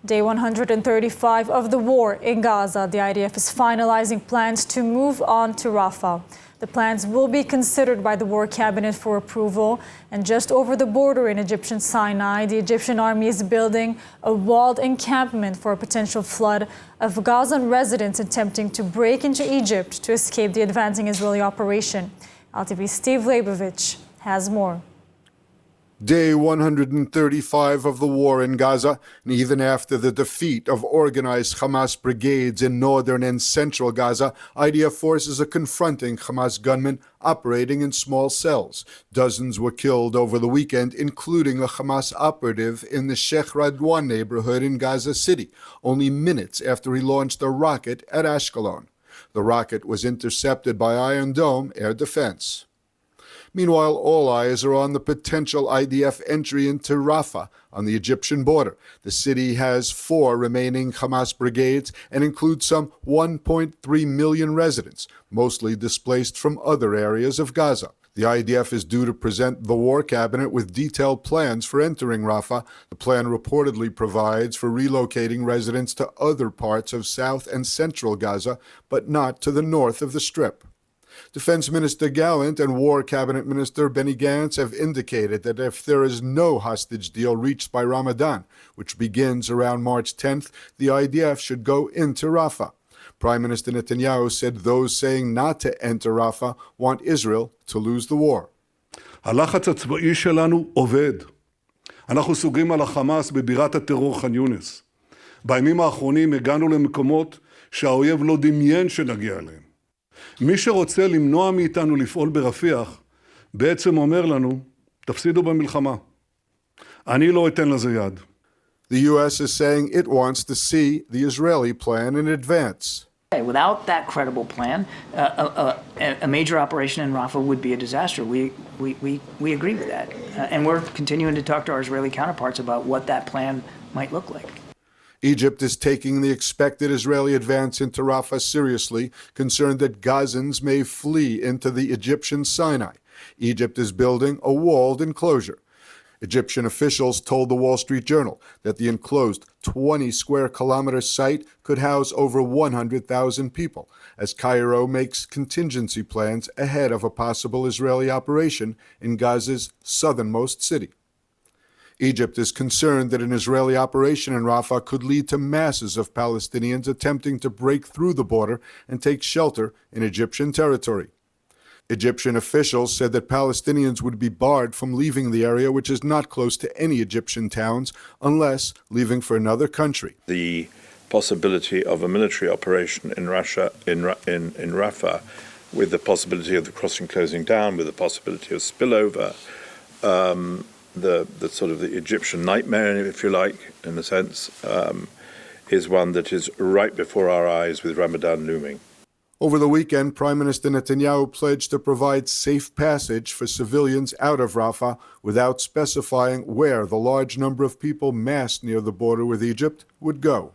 Day 135 of the war in Gaza, the IDF is finalizing plans to move on to Rafah. The plans will be considered by the War Cabinet for approval. And just over the border in Egyptian Sinai, the Egyptian army is building a walled encampment for a potential flood of Gazan residents attempting to break into Egypt to escape the advancing Israeli operation. ILTV's Steve Leibovich has more. Day 135 of the war in Gaza, and even after the defeat of organized Hamas brigades in northern and central Gaza, IDF forces are confronting Hamas gunmen operating in small cells. Dozens were killed over the weekend, including a Hamas operative in the Sheikh Radwan neighborhood in Gaza City, only minutes after he launched a rocket at Ashkelon. The rocket was intercepted by Iron Dome air defense. Meanwhile, all eyes are on the potential IDF entry into Rafah on the Egyptian border. The city has 4 remaining Hamas brigades and includes some 1.3 million residents, mostly displaced from other areas of Gaza. The IDF is due to present the War Cabinet with detailed plans for entering Rafah. The plan reportedly provides for relocating residents to other parts of South and Central Gaza, but not to the north of the Strip. Defense Minister Gallant and War Cabinet Minister Benny Gantz have indicated that if there is no hostage deal reached by Ramadan, which begins around March 10th, the IDF should go into Rafah. Prime Minister Netanyahu said those saying not to enter Rafah want Israel to lose the war. הלחץ הצבאי שלנו עובד. אנחנו סוגרים על החמאס בבירת הטרור ח'אן יונס. בימים האחרונים הגענו למקומות שהאויב לא דמיין שנגיע אליהם. מי שרוצה למנוע מאיתנו לפעול ברפיח, בעצם אומר לנו, תפסידו במלחמה. אני לא אתן לזה יד. The U.S. is saying it wants to see the Israeli plan in advance. Without that credible plan, a major operation in Rafah would be a disaster. We agree with that. And we're continuing to talk to our Israeli counterparts about what that plan might look like. Egypt is taking the expected Israeli advance into Rafah seriously, concerned that Gazans may flee into the Egyptian Sinai. Egypt is building a walled enclosure. Egyptian officials told the Wall Street Journal that the enclosed 20-square-kilometer site could house over 100,000 people, as Cairo makes contingency plans ahead of a possible Israeli operation in Gaza's southernmost city. Egypt is concerned that an Israeli operation in Rafah could lead to masses of Palestinians attempting to break through the border and take shelter in Egyptian territory. Egyptian officials said that Palestinians would be barred from leaving the area, which is not close to any Egyptian towns, unless leaving for another country. The possibility of a military operation in Rafah, with the possibility of the crossing closing down, with the possibility of spillover, the sort of the Egyptian nightmare, if you like, in a sense, is one that is right before our eyes with Ramadan looming. Over the weekend, Prime Minister Netanyahu pledged to provide safe passage for civilians out of Rafah without specifying where the large number of people massed near the border with Egypt would go.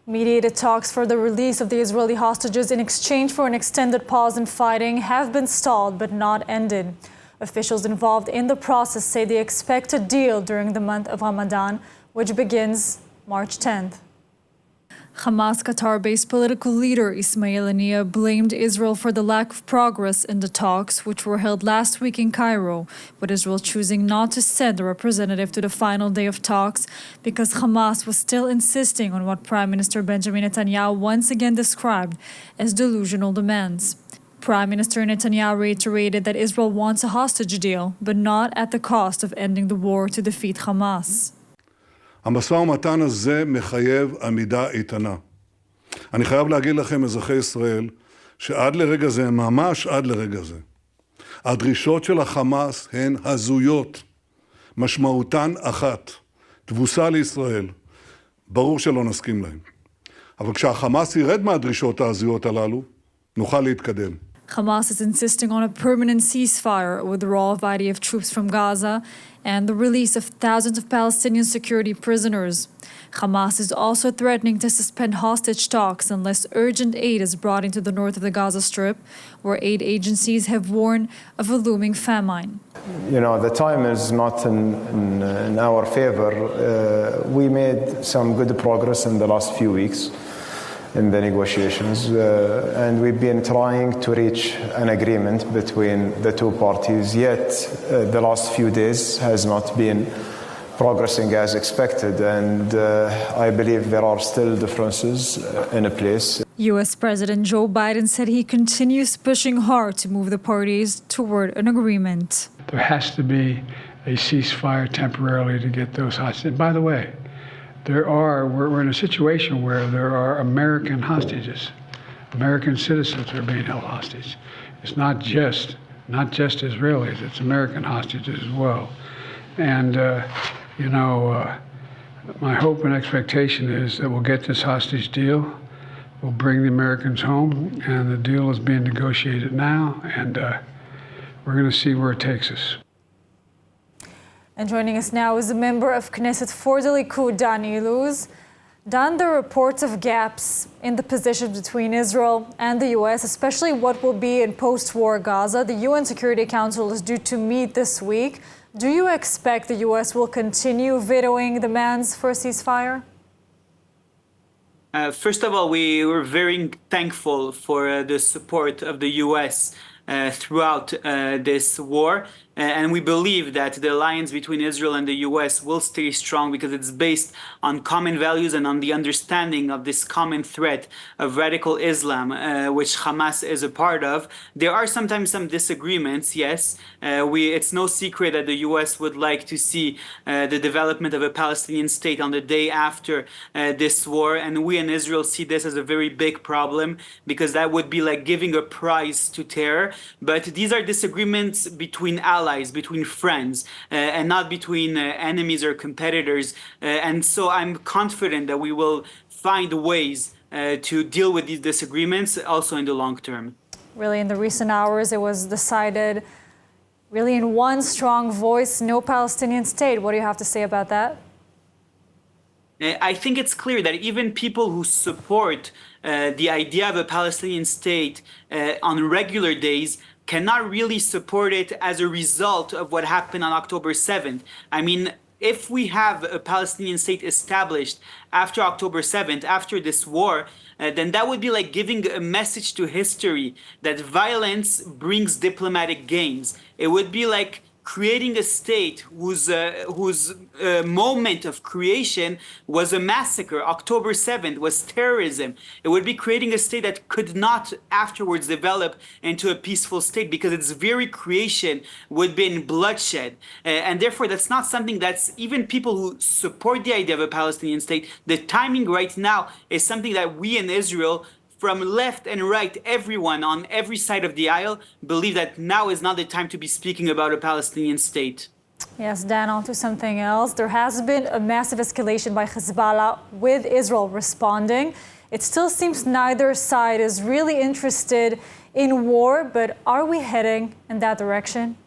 Mediated talks for the release of the Israeli hostages in exchange for an extended pause in fighting have been stalled but not ended. Officials involved in the process say they expect a deal during the month of Ramadan, which begins March 10th. Hamas Qatar-based political leader Ismail Haniyeh blamed Israel for the lack of progress in the talks, which were held last week in Cairo, with Israel choosing not to send a representative to the final day of talks because Hamas was still insisting on what Prime Minister Benjamin Netanyahu once again described as delusional demands. Prime Minister Netanyahu reiterated that Israel wants a hostage deal, but not at the cost of ending the war to defeat Hamas. המשא ומתן הזה מחייב עמידה איתנה. אני חייב להגיד לכם, אזרחי ישראל, שעד לרגע זה, ממש עד לרגע זה, הדרישות של החמאס הן הזויות, משמעותן אחת, תבוסה לישראל. ברור שלא נסכים להם. אבל כשהחמאס ירד מהדרישות ההזויות הללו, נוכל להתקדם. Hamas is insisting on a permanent ceasefire, a withdrawal of IDF troops from Gaza, and the release of thousands of Palestinian security prisoners. Hamas is also threatening to suspend hostage talks unless urgent aid is brought into the north of the Gaza Strip, where aid agencies have warned of a looming famine. You know, the time is not in our favor. We made some good progress in the last few weeks in the negotiations, and we've been trying to reach an agreement between the two parties, yet the last few days has not been progressing as expected, and I believe there are still differences in place. U.S. President Joe Biden said he continues pushing hard to move the parties toward an agreement. There has to be a ceasefire temporarily to get those hostages. By the way, we're in a situation where there are American hostages, American citizens are being held hostage. It's not just Israelis, it's American hostages as well. And, my hope and expectation is that we'll get this hostage deal, we'll bring the Americans home, and the deal is being negotiated now, and we're going to see where it takes us. And joining us now is a member of Knesset for the Likud, Dan Iluz. Dan, there are reports of gaps in the positions between Israel and the U.S., especially what will be in post-war Gaza. The UN Security Council is due to meet this week. Do you expect the U.S. will continue vetoing demands for a ceasefire? First of all, we were very thankful for the support of the U.S. Throughout this war. And we believe that the alliance between Israel and the U.S. will stay strong because it's based on common values and on the understanding of this common threat of radical Islam, which Hamas is a part of. There are sometimes some disagreements, yes. It's no secret that the U.S. would like to see the development of a Palestinian state on the day after this war. And we in Israel see this as a very big problem because that would be like giving a prize to terror. But these are disagreements between allies, between friends, and not between enemies or competitors. And so I'm confident that we will find ways to deal with these disagreements also in the long term. Really, in the recent hours, it was decided really in one strong voice, no Palestinian state. What do you have to say about that? I think it's clear that even people who support the idea of a Palestinian state on regular days cannot really support it as a result of what happened on October 7th. I mean, if we have a Palestinian state established after October 7th, after this war, then that would be like giving a message to history that violence brings diplomatic gains. It would be like creating a state whose moment of creation was a massacre. October 7th was terrorism. It would be creating a state that could not afterwards develop into a peaceful state because its very creation would be in bloodshed. And therefore, that's not something that's even people who support the idea of a Palestinian state. The timing right now is something that we in Israel, from left and right, everyone on every side of the aisle believe that now is not the time to be speaking about a Palestinian state. Yes, Dan, on to something else. There has been a massive escalation by Hezbollah, with Israel responding. It still seems neither side is really interested in war, but are we heading in that direction?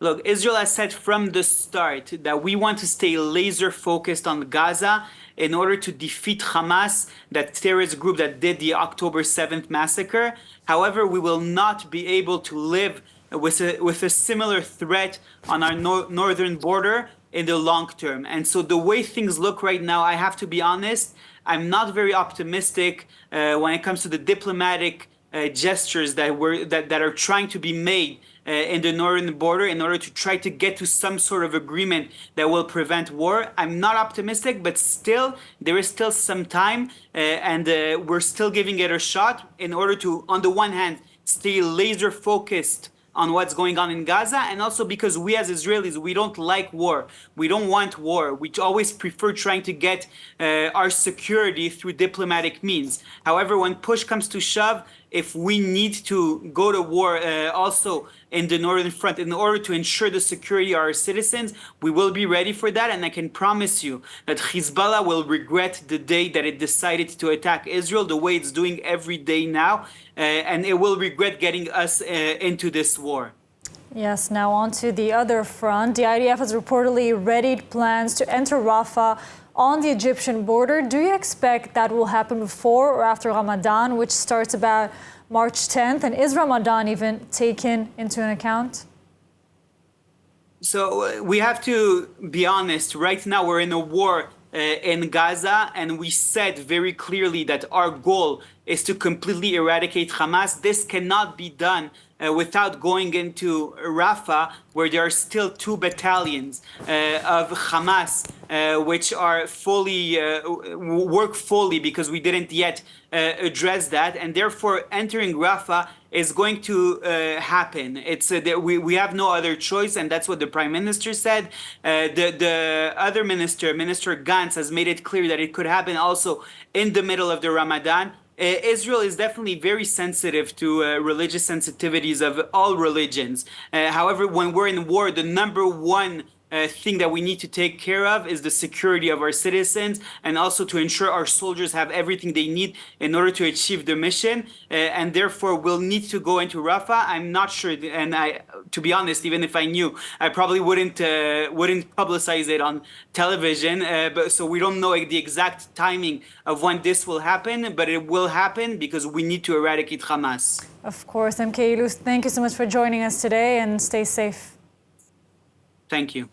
Look, Israel has said from the start that we want to stay laser focused on Gaza in order to defeat Hamas, that terrorist group that did the October 7th massacre. However, we will not be able to live with a similar threat on our northern border in the long term. And so the way things look right now, I have to be honest, I'm not very optimistic when it comes to the diplomatic gestures that are trying to be made in the northern border in order to try to get to some sort of agreement that will prevent war. I'm not optimistic, but still, there is still some time, and we're still giving it a shot in order to, on the one hand, stay laser focused on what's going on in Gaza, and also because we as Israelis, we don't like war. We don't want war. We always prefer trying to get our security through diplomatic means. However, when push comes to shove, if we need to go to war also in the northern front in order to ensure the security of our citizens, we will be ready for that. And I can promise you that Hezbollah will regret the day that it decided to attack Israel the way it's doing every day now, and it will regret getting us into this war. Yes, now on to the other front. The IDF has reportedly readied plans to enter Rafah on the Egyptian border. Do you expect that will happen before or after Ramadan, which starts about March 10th? And is Ramadan even taken into an account? So we have to be honest. Right now, we're in a war in Gaza, and we said very clearly that our goal is to completely eradicate Hamas. This cannot be done without going into Rafah, where there are still 2 battalions of Hamas, which are fully work fully, because we didn't yet address that, and therefore entering Rafah is going to happen. It's we have no other choice, and that's what the Prime Minister said. The other minister, Minister Gantz, has made it clear that it could happen also in the middle of the Ramadan. Israel is definitely very sensitive to religious sensitivities of all religions. However, when we're in war, the number one thing that we need to take care of is the security of our citizens, and also to ensure our soldiers have everything they need in order to achieve the mission. And therefore, we'll need to go into Rafah. I'm not sure, and to be honest, even if I knew, I probably wouldn't publicize it on television. But so we don't know the exact timing of when this will happen, but it will happen because we need to eradicate Hamas. Of course, MK Ilus, thank you so much for joining us today, and stay safe. Thank you.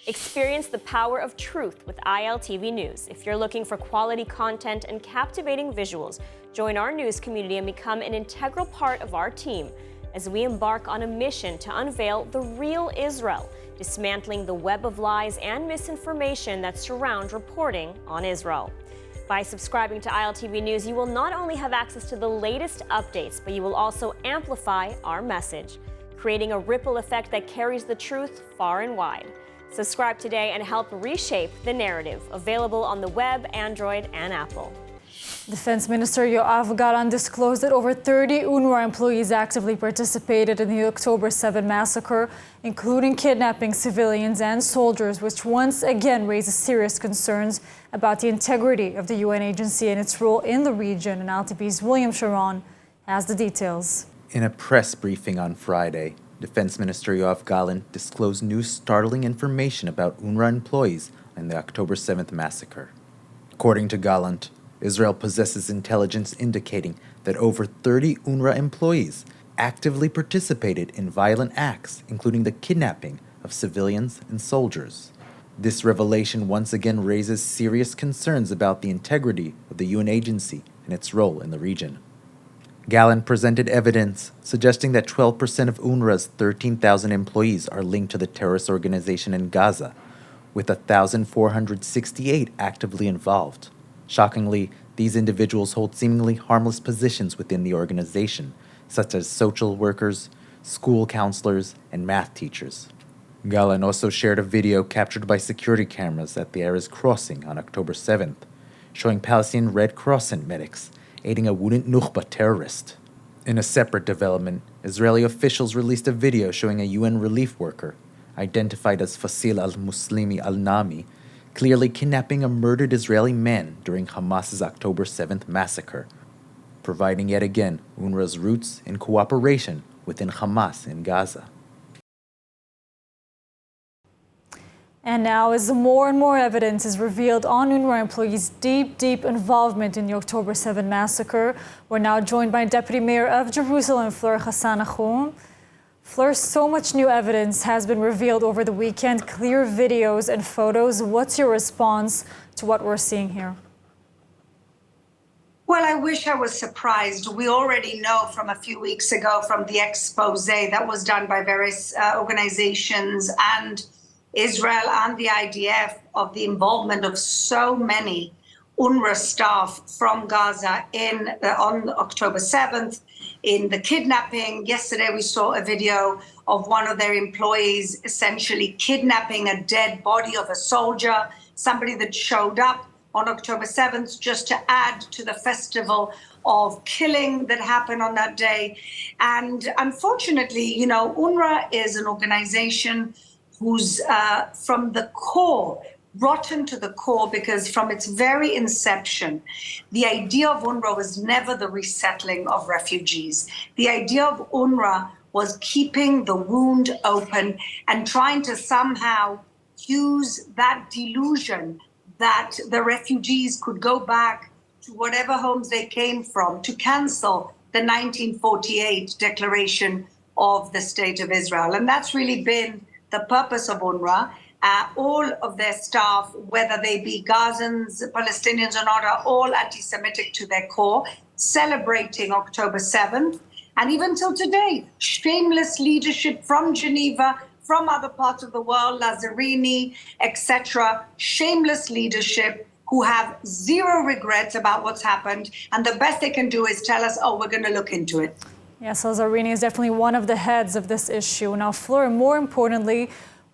Experience the power of truth with ILTV News. If you're looking for quality content and captivating visuals, join our news community and become an integral part of our team as we embark on a mission to unveil the real Israel, dismantling the web of lies and misinformation that surround reporting on Israel. By subscribing to ILTV News, you will not only have access to the latest updates, but you will also amplify our message, creating a ripple effect that carries the truth far and wide. Subscribe today and help reshape the narrative. Available on the web, Android, and Apple. Defense Minister Yoav Gallant disclosed that over 30 UNRWA employees actively participated in the October 7 massacre, including kidnapping civilians and soldiers, which once again raises serious concerns about the integrity of the UN agency and its role in the region. And ILTV's William Sharon has the details. In a press briefing on Friday, Defense Minister Yoav Gallant disclosed new startling information about UNRWA employees in the October 7th massacre. According to Gallant, Israel possesses intelligence indicating that over 30 UNRWA employees actively participated in violent acts, including the kidnapping of civilians and soldiers. This revelation once again raises serious concerns about the integrity of the UN agency and its role in the region. Gallant presented evidence suggesting that 12% of UNRWA's 13,000 employees are linked to the terrorist organization in Gaza, with 1,468 actively involved. Shockingly, these individuals hold seemingly harmless positions within the organization, such as social workers, school counselors, and math teachers. Gallant also shared a video captured by security cameras at the Erez crossing on October 7th, showing Palestinian Red Crescent medics aiding a wounded Nukhba terrorist. In a separate development, Israeli officials released a video showing a UN relief worker, identified as Fasil al-Muslimi al-Nami, clearly kidnapping a murdered Israeli man during Hamas's October 7th massacre, providing yet again UNRWA's roots in cooperation within Hamas in Gaza. And now, as more and more evidence is revealed on UNRWA employees' deep involvement in the October 7 massacre, we're now joined by Deputy Mayor of Jerusalem, Fleur Hassan Achum. Fleur, so much new evidence has been revealed over the weekend, clear videos and photos. What's your response to what we're seeing here? Well, I wish I was surprised. We already know from a few weeks ago from the expose that was done by various organizations and Israel and the IDF of the involvement of so many UNRWA staff from Gaza on October 7th in the kidnapping. Yesterday, we saw a video of one of their employees essentially kidnapping a dead body of a soldier, somebody that showed up on October 7th just to add to the festival of killing that happened on that day. And unfortunately, UNRWA is an organization who's from the core, rotten to the core, because from its very inception, the idea of UNRWA was never the resettling of refugees. The idea of UNRWA was keeping the wound open and trying to somehow use that delusion that the refugees could go back to whatever homes they came from to cancel the 1948 declaration of the State of Israel. And that's really been the purpose of UNRWA. All of their staff, whether they be Gazans, Palestinians or not, are all anti-Semitic to their core, celebrating October 7th. And even till today, shameless leadership from Geneva, from other parts of the world, Lazzarini, etc., shameless leadership who have zero regrets about what's happened. And the best they can do is tell us, oh, we're going to look into it. Yes, Lazzarini is definitely one of the heads of this issue. Now, Fleur, more importantly,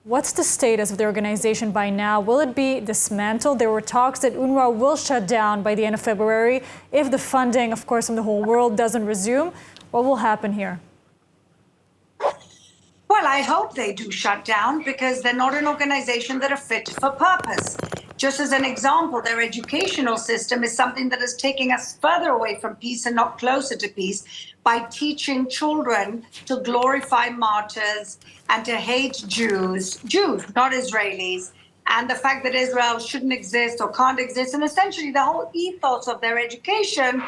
what's the status of the organization by now? Will it be dismantled? There were talks that UNRWA will shut down by the end of February if the funding, of course, from the whole world doesn't resume. What will happen here? Well, I hope they do shut down because they're not an organization that are fit for purpose. Just as an example, their educational system is something that is taking us further away from peace and not closer to peace by teaching children to glorify martyrs and to hate Jews, not Israelis, and the fact that Israel shouldn't exist or can't exist. And essentially the whole ethos of their education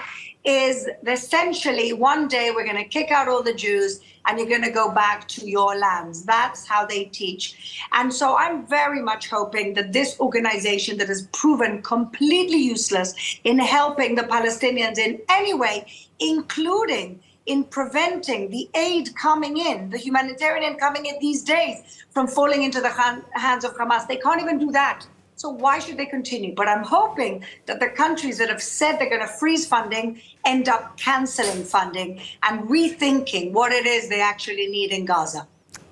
is essentially one day we're going to kick out all the Jews and you're going to go back to your lands. That's how they teach. And so I'm very much hoping that this organization that has proven completely useless in helping the Palestinians in any way, including in preventing the aid coming in, the humanitarian aid coming in these days from falling into the hands of Hamas. They can't even do that. So why should they continue? But I'm hoping that the countries that have said they're going to freeze funding end up canceling funding and rethinking what it is they actually need in Gaza.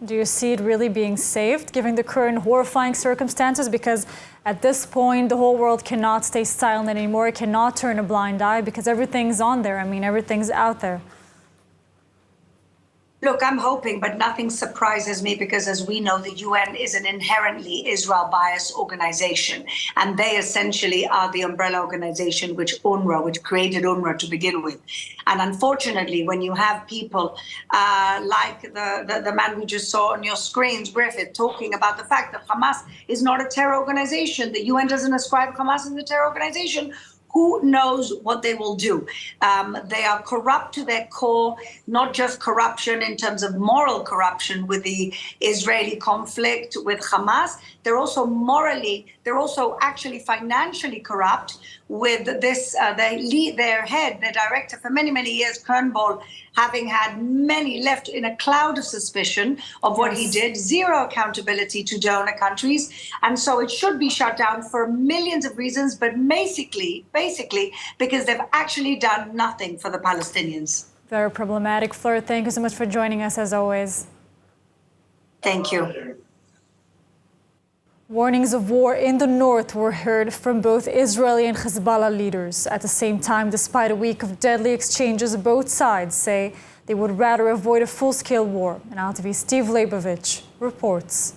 Do you see it really being saved, given the current horrifying circumstances? Because at this point, the whole world cannot stay silent anymore. It cannot turn a blind eye because everything's on there. I mean, everything's out there. Look, I'm hoping, but nothing surprises me because, as we know, the UN is an inherently Israel-biased organization, and they essentially are the umbrella organization which created UNRWA to begin with. And unfortunately, when you have people like the man we just saw on your screens, Griffith, talking about the fact that Hamas is not a terror organization, the UN doesn't ascribe Hamas as a terror organization, who knows what they will do? They are corrupt to their core, not just corruption in terms of moral corruption with the Israeli conflict with Hamas. They're also actually financially corrupt with this, their head, their director for many, many years, Kernball, having had many left in a cloud of suspicion of what he did, zero accountability to donor countries. And so it should be shut down for millions of reasons, but basically because they've actually done nothing for the Palestinians. Very problematic. Fleur, thank you so much for joining us as always. Thank you. Warnings of war in the north were heard from both Israeli and Hezbollah leaders. At the same time, despite a week of deadly exchanges, both sides say they would rather avoid a full-scale war. And ILTV's Steve Leibovich reports.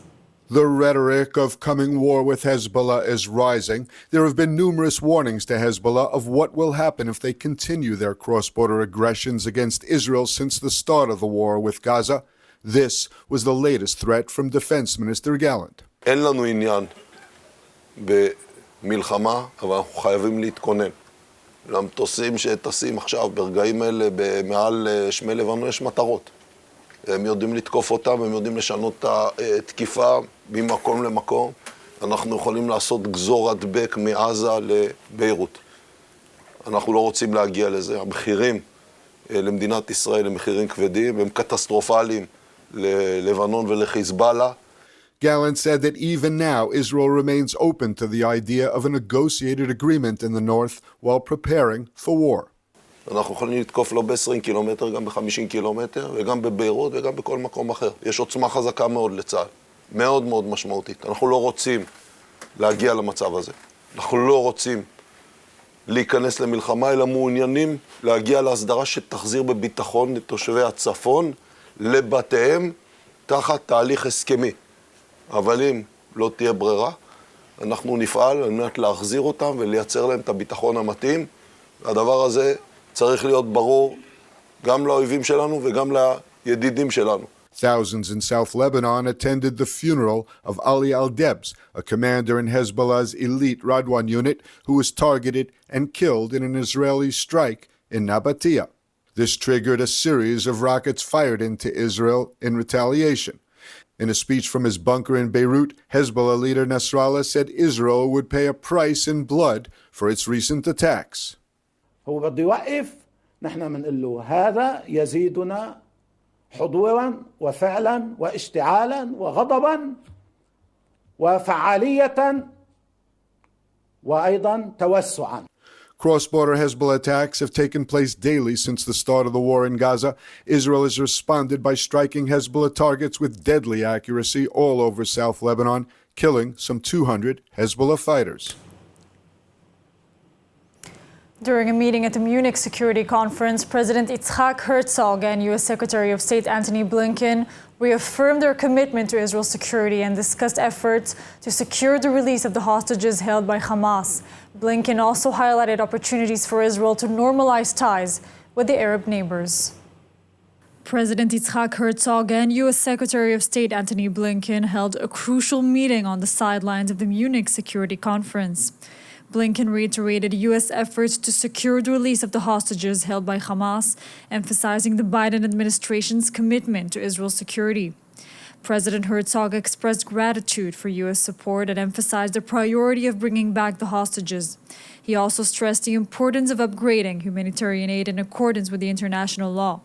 The rhetoric of coming war with Hezbollah is rising. There have been numerous warnings to Hezbollah of what will happen if they continue their cross-border aggressions against Israel since the start of the war with Gaza. This was the latest threat from Defense Minister Gallant. אין לנו עניין במלחמה, אבל אנחנו חייבים להתכונן. למטוסים שטסים עכשיו ברגעים האלה מעל שמי לבנון יש מטרות. הם יודעים לתקוף אותם, הם יודעים לשנות את התקיפה ממקום למקום. אנחנו יכולים לעשות גזור הדבק מעזה לביירות. אנחנו לא רוצים להגיע לזה. המחירים למדינת ישראל הם מחירים כבדים, הם קטסטרופליים ללבנון ולחיזבאללה. Gallant said that even now Israel remains open to the idea of a negotiated agreement in the north while preparing for war. אנחנו יכולים לתקוף לא ב-20 קילומטר, גם ב-50 קילומטר, וגם בביירות וגם בכל מקום אחר. יש עוצמה חזקה מאוד לצה"ל, מאוד מאוד משמעותית. אנחנו לא רוצים להגיע למצב הזה. אנחנו לא רוצים להיכנס למלחמה, אלא מעוניינים להגיע להסדרה שתחזיר בביטחון את תושבי הצפון לבתיהם תחת תהליך הסכמי. אבל אם לא תהיה ברירה, אנחנו נפעל על מנת להחזיר אותם ולייצר להם את הביטחון המתאים. הדבר הזה צריך להיות ברור גם לאויבים שלנו וגם לידידים שלנו. Thousands in South Lebanon attended the funeral of Ali al-Debs, a commander in Hezbollah's elite Radwan unit who was targeted and killed in an Israeli strike in Nabatea. This triggered a series of rockets fired into Israel in retaliation. In a speech from his bunker in Beirut, Hezbollah leader Nasrallah said Israel would pay a price in blood for its recent attacks. هو بده يوقف، نحن بنقول له هذا يزيدنا حضورا وفعلا واشتعالا وغضبا وفعالية وأيضا توسعا. Cross-border Hezbollah attacks have taken place daily since the start of the war in Gaza. Israel has responded by striking Hezbollah targets with deadly accuracy all over South Lebanon, killing some 200 Hezbollah fighters. During a meeting at the Munich Security Conference, President Yitzhak Herzog and U.S. Secretary of State Antony Blinken reaffirmed their commitment to Israel's security and discussed efforts to secure the release of the hostages held by Hamas. Blinken also highlighted opportunities for Israel to normalize ties with the Arab neighbors. President Yitzhak Herzog and U.S. Secretary of State Antony Blinken held a crucial meeting on the sidelines of the Munich Security Conference. Blinken reiterated U.S. efforts to secure the release of the hostages held by Hamas, emphasizing the Biden administration's commitment to Israel's security. President Herzog expressed gratitude for U.S. support and emphasized the priority of bringing back the hostages. He also stressed the importance of upgrading humanitarian aid in accordance with the international law.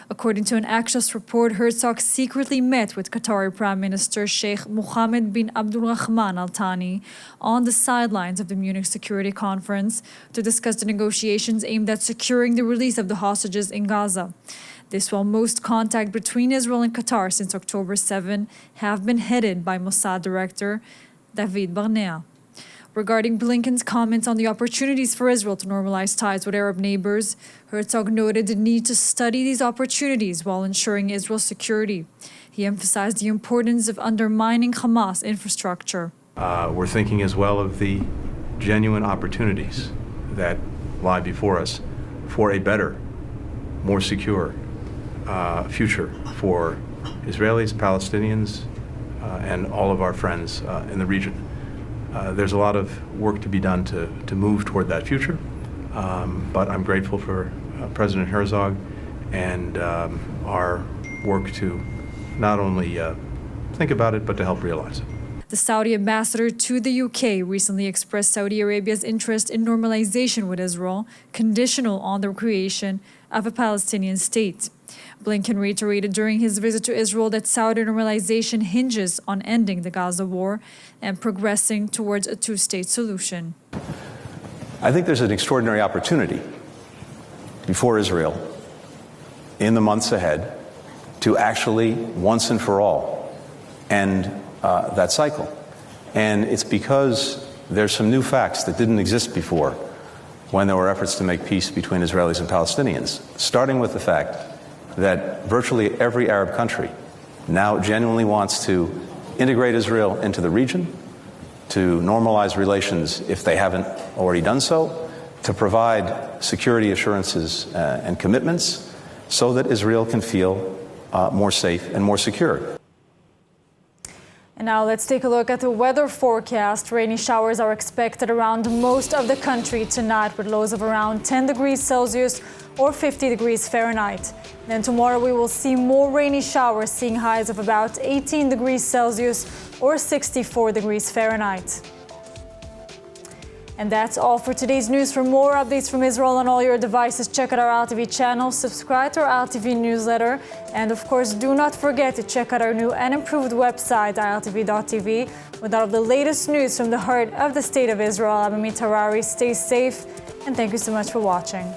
According to an Axios report, Herzog secretly met with Qatari Prime Minister Sheikh Mohammed bin Abdulrahman Al Thani on the sidelines of the Munich Security Conference to discuss the negotiations aimed at securing the release of the hostages in Gaza. This while most contact between Israel and Qatar since October 7 have been headed by Mossad Director David Barnea. Regarding Blinken's comments on the opportunities for Israel to normalize ties with Arab neighbors, Herzog noted the need to study these opportunities while ensuring Israel's security. He emphasized the importance of undermining Hamas infrastructure. We're thinking as well of the genuine opportunities that lie before us for a better, more secure future for Israelis, Palestinians, and all of our friends in the region. There's a lot of work to be done to move toward that future, but I'm grateful for President Herzog and our work to not only think about it, but to help realize it. The Saudi ambassador to the UK recently expressed Saudi Arabia's interest in normalization with Israel, conditional on the creation of a Palestinian state. Blinken reiterated during his visit to Israel that Saudi normalization hinges on ending the Gaza war and progressing towards a two-state solution. I think there's an extraordinary opportunity before Israel in the months ahead to actually, once and for all, end that cycle. And it's because there's some new facts that didn't exist before when there were efforts to make peace between Israelis and Palestinians, starting with the fact that virtually every Arab country now genuinely wants to integrate Israel into the region, to normalize relations if they haven't already done so, to provide security assurances and commitments so that Israel can feel more safe and more secure. And now let's take a look at the weather forecast. Rainy showers are expected around most of the country tonight with lows of around 10 degrees Celsius or 50 degrees Fahrenheit. Then tomorrow we will see more rainy showers, seeing highs of about 18 degrees Celsius or 64 degrees Fahrenheit. And that's all for today's news. For more updates from Israel on all your devices, check out our ILTV channel, subscribe to our ILTV newsletter, and of course, do not forget to check out our new and improved website, ILTV.tv, with all of the latest news from the heart of the State of Israel. I'm Amit Harari. Stay safe, and thank you so much for watching.